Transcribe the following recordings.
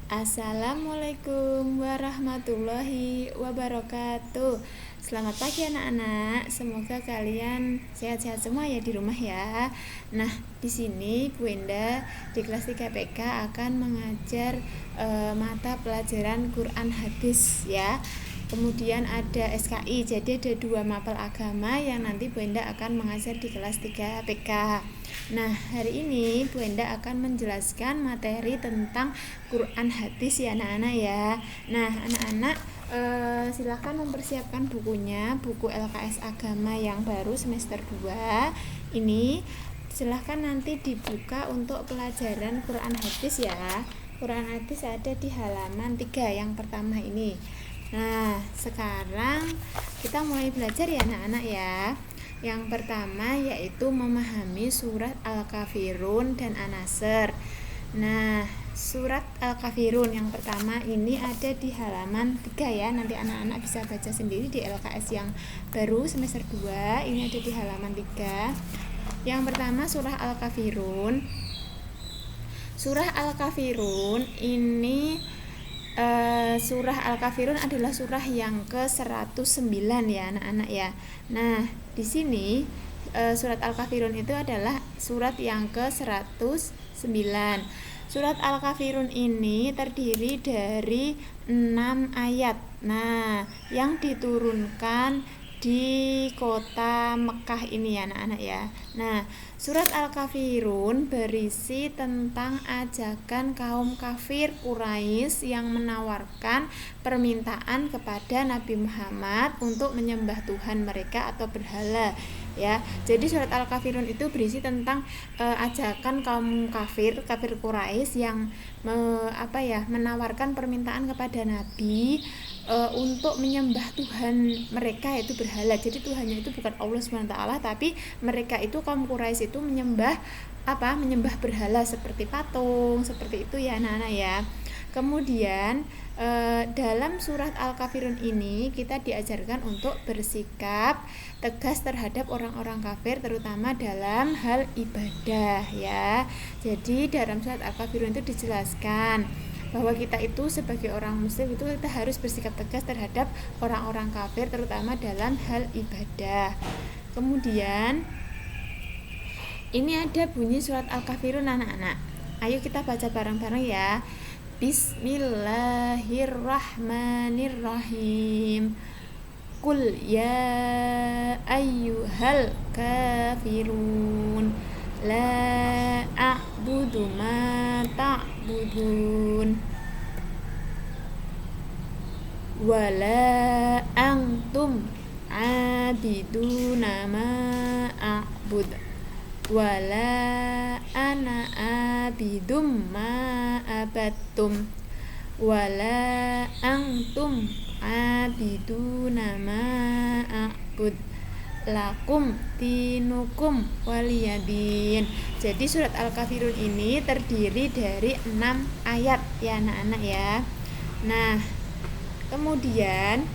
Assalamualaikum warahmatullahi wabarakatuh. Selamat pagi anak-anak. Semoga kalian sehat-sehat semua ya di rumah ya. Nah, di sini Bu Enda di kelas 3 PK akan mengajar mata pelajaran Quran hadis ya. Kemudian ada SKI. Jadi ada 2 mapel agama yang nanti Bu Enda akan mengajar di kelas 3 PK. Nah, hari ini Bu Enda akan menjelaskan materi tentang Quran hadis ya anak-anak ya. Nah, anak-anak silahkan mempersiapkan bukunya, buku LKS Agama yang baru semester 2. Ini silahkan nanti dibuka untuk pelajaran Quran hadis ya. Quran hadis ada di halaman 3 yang pertama ini. Nah, sekarang kita mulai belajar ya anak-anak ya. Yang pertama yaitu memahami surat Al-Kafirun dan An-Nasr. Nah, surat Al-Kafirun yang pertama ini ada di halaman 3 ya. Nanti anak-anak bisa baca sendiri di LKS yang baru semester 2. Ini ada di halaman 3. Yang pertama surah Al-Kafirun. Surah Al-Kafirun ini surah Al-Kafirun adalah surah yang ke-109 ya anak-anak ya. Nah, di sini surat Al-Kafirun itu adalah surat yang ke-109. Surat Al-Kafirun ini terdiri dari 6 ayat. Nah, yang diturunkan di kota Mekah ini ya anak-anak ya. Nah, surat Al-Kafirun berisi tentang ajakan kaum kafir Quraisy yang menawarkan permintaan kepada Nabi Muhammad untuk menyembah Tuhan mereka atau berhala ya. Jadi surat Al-Kafirun itu berisi tentang ajakan kaum kafir Quraisy yang menawarkan permintaan kepada Nabi untuk menyembah Tuhan mereka yaitu berhala. Jadi Tuhannya itu bukan Allah SWT, tapi mereka itu kaum Quraisy itu menyembah berhala seperti patung, seperti itu ya anak-anak ya. Kemudian dalam surat Al-Kafirun ini kita diajarkan untuk bersikap tegas terhadap orang-orang kafir, terutama dalam hal ibadah ya. Jadi dalam surat Al-Kafirun itu dijelaskan bahwa kita itu sebagai orang muslim itu kita harus bersikap tegas terhadap orang-orang kafir, terutama dalam hal ibadah. Kemudian ini ada bunyi surat Al-Kafirun anak-anak. Ayo kita baca bareng-bareng ya. Bismillahirrahmanirrahim. Qul ya ayyuhal kafirun la a'budu ma ta'budun wala antum abiduna ma a'bud wala ana abidum ma abattum wala antum abiduna ma a'bud lakum dinukum waliyadin. Jadi surat Al-Kafirun ini terdiri dari 6 ayat ya anak-anak ya. Nah, kemudian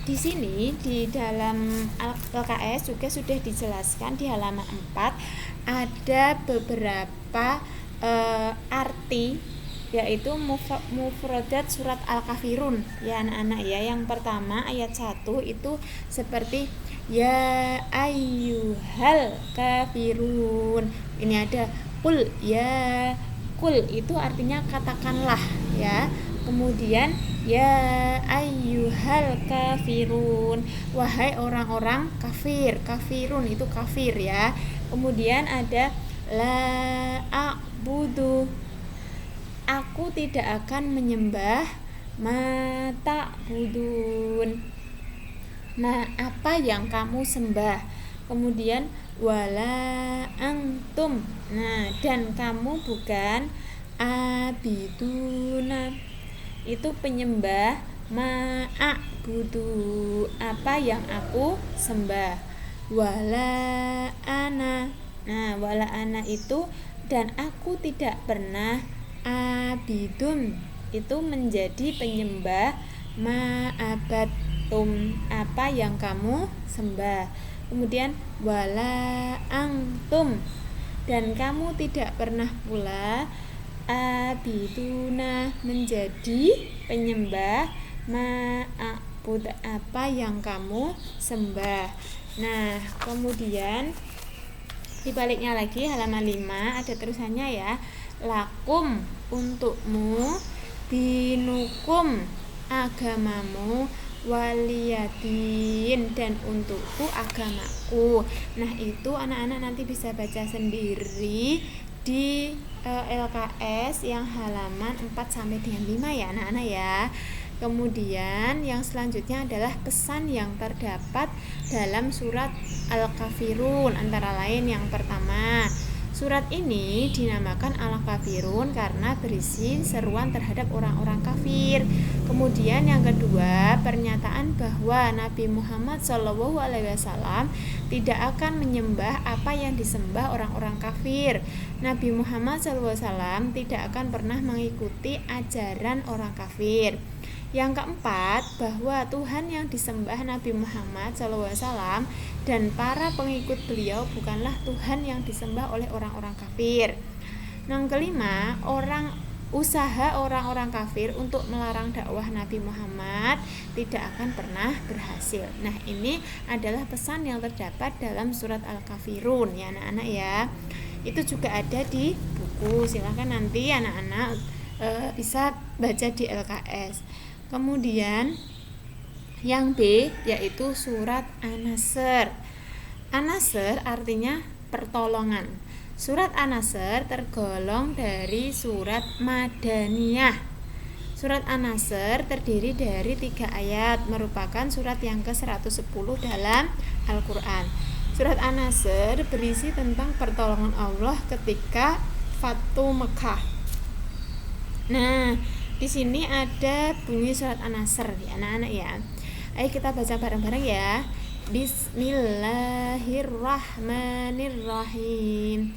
di sini di dalam LKS juga sudah dijelaskan di halaman 4 ada beberapa arti yaitu mufradat surat Al-Kafirun ya anak-anak ya. Yang pertama ayat 1 itu seperti ya ayyuhal kafirun. Ini ada kul ya. Kul itu artinya katakanlah ya. Kemudian ya ayyuhal kafirun, wahai orang-orang kafir. Kafirun itu kafir ya. Kemudian ada la a'budu, aku tidak akan menyembah ma ta'budun. Nah, apa yang kamu sembah? Kemudian wala antum. Nah, dan kamu bukan abiduna, itu penyembah ma'budu, apa yang aku sembah. Wala ana. Nah, wala ana itu dan aku tidak pernah abidun, itu menjadi penyembah ma'abattum, apa yang kamu sembah. Kemudian wala antum, dan kamu tidak pernah pula abiduna menjadi penyembah, ma'bud apa yang kamu sembah. Nah, kemudian dibaliknya lagi halaman 5 ada terusannya ya. Lakum untukmu, dinukum agamamu, waliyadin dan untukku agamaku. Nah, itu anak-anak nanti bisa baca sendiri di LKS yang halaman 4 sampai dengan 5 ya anak-anak ya. Kemudian yang selanjutnya adalah pesan yang terdapat dalam surat Al-Kafirun. Antara lain yang pertama, surat ini dinamakan Al-Kafirun karena berisi seruan terhadap orang-orang kafir. Kemudian yang kedua, pernyataan bahwa Nabi Muhammad SAW tidak akan menyembah apa yang disembah orang-orang kafir. Nabi Muhammad SAW tidak akan pernah mengikuti ajaran orang kafir. Yang keempat, bahwa Tuhan yang disembah Nabi Muhammad SAW dan para pengikut beliau bukanlah Tuhan yang disembah oleh orang-orang kafir. Yang kelima, usaha orang-orang kafir untuk melarang dakwah Nabi Muhammad tidak akan pernah berhasil. Nah, ini adalah pesan yang terdapat dalam surat Al-Kafirun ya anak-anak ya. Itu juga ada di buku, silahkan nanti anak-anak bisa baca di LKS. Kemudian yang B yaitu surat An-Nasr. An-Nasr artinya pertolongan. Surat An-Nasr tergolong dari surat Madaniyah. Surat An-Nasr terdiri dari 3 ayat, merupakan surat yang ke-110 dalam Al-Quran. Surat An-Nasr berisi tentang pertolongan Allah ketika Fatu Mekah. Nah, di sini ada bunyi surat An-Nasr ya anak-anak ya. Ayo kita baca bareng-bareng ya. Bismillahirrahmanirrahim.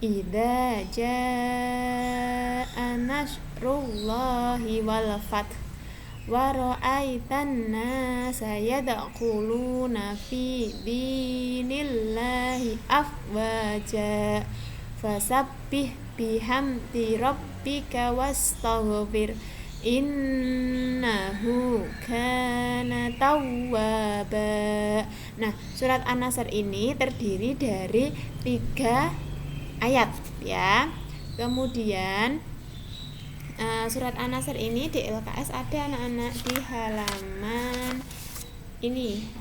Idza jaa nasrullahi wal fath wa ra'aitan nasa yadkhuluna fi dinillahi afwaja fasabbih bihamdi rabbika wastaghfir innahu kana tawwaba. Nah, surat An-Nasr ini terdiri dari 3 ayat ya. Kemudian surat An-Nasr ini di LKS ada anak-anak di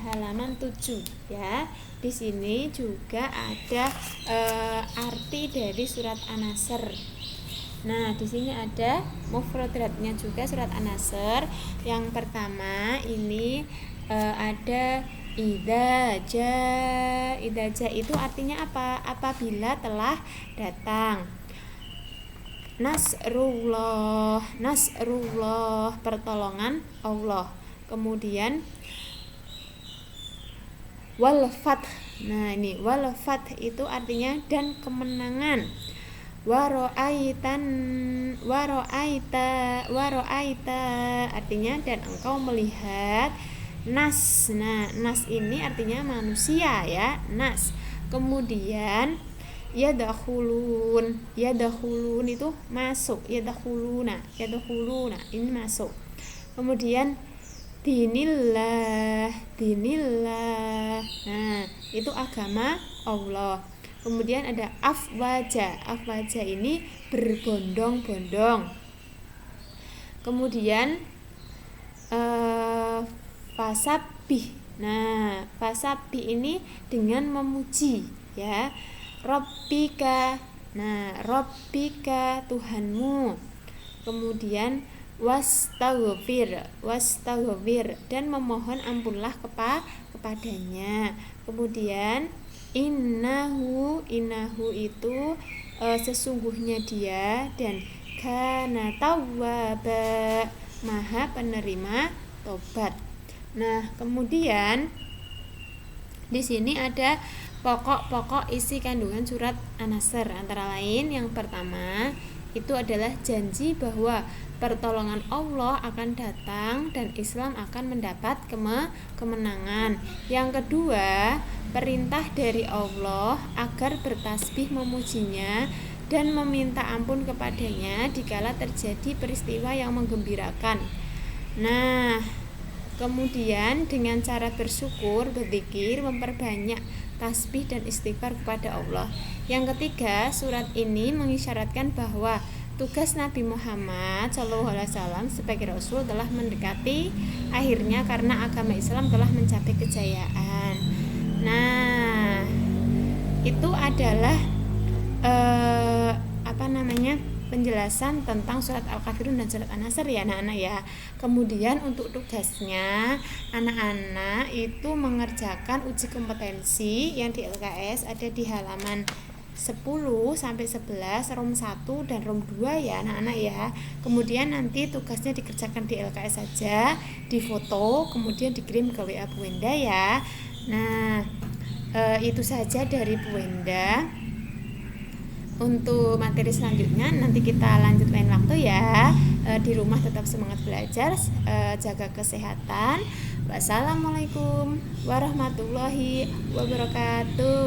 halaman 7 ya. Di sini juga ada arti dari surat An-Nasr. Nah, di sini ada mufradatnya juga surat An-Nasr. Yang pertama ini ada idza jaa. Idza jaa itu artinya apa? Apabila telah datang. Nasrullah pertolongan Allah. Kemudian wal fath. Nah, ini wal fath itu artinya dan kemenangan. Wa ra'aita artinya dan engkau melihat. Nas. Nah, nas ini artinya manusia ya, nas. Kemudian yadkhulun itu masuk, yadkhuluna ini masuk. Kemudian dinillah. Nah, itu agama Allah. Kemudian ada afwaja ini berbondong-bondong. Kemudian fasabbih. Nah, fasabbih ini dengan memuji ya. Rabbika. Nah, Rabbika Tuhanmu. Kemudian wastaghfir dan memohon ampunlah kepadanya. Kemudian innahu itu sesungguhnya dia, dan kana tawwaba maha penerima tobat. Nah, kemudian di sini ada pokok-pokok isi kandungan surat An-Nasr. Antara lain yang pertama itu adalah janji bahwa pertolongan Allah akan datang dan Islam akan mendapat kemenangan. Yang kedua, perintah dari Allah agar bertasbih memujinya dan meminta ampun kepadanya dikala terjadi peristiwa yang menggembirakan. Nah, kemudian dengan cara bersyukur, berzikir, memperbanyak tasbih dan istighfar kepada Allah. Yang ketiga, surat ini mengisyaratkan bahwa tugas Nabi Muhammad SAW sebagai Rasul telah mendekati akhirnya karena agama Islam telah mencapai kejayaan. Nah, itu adalah penjelasan tentang surat Al-Kafirun dan surat An-Nasr ya anak-anak ya. Kemudian untuk tugasnya anak-anak itu mengerjakan uji kompetensi yang di LKS ada di halaman 10 sampai 11 ROM 1 dan ROM 2 ya anak-anak ya. Kemudian nanti tugasnya dikerjakan di LKS saja, difoto, kemudian dikirim ke WA Bu Wenda ya. Nah, itu saja dari Bu Wenda. Untuk materi selanjutnya nanti kita lanjut lain waktu ya. Di rumah tetap semangat belajar, jaga kesehatan. Wassalamualaikum warahmatullahi wabarakatuh.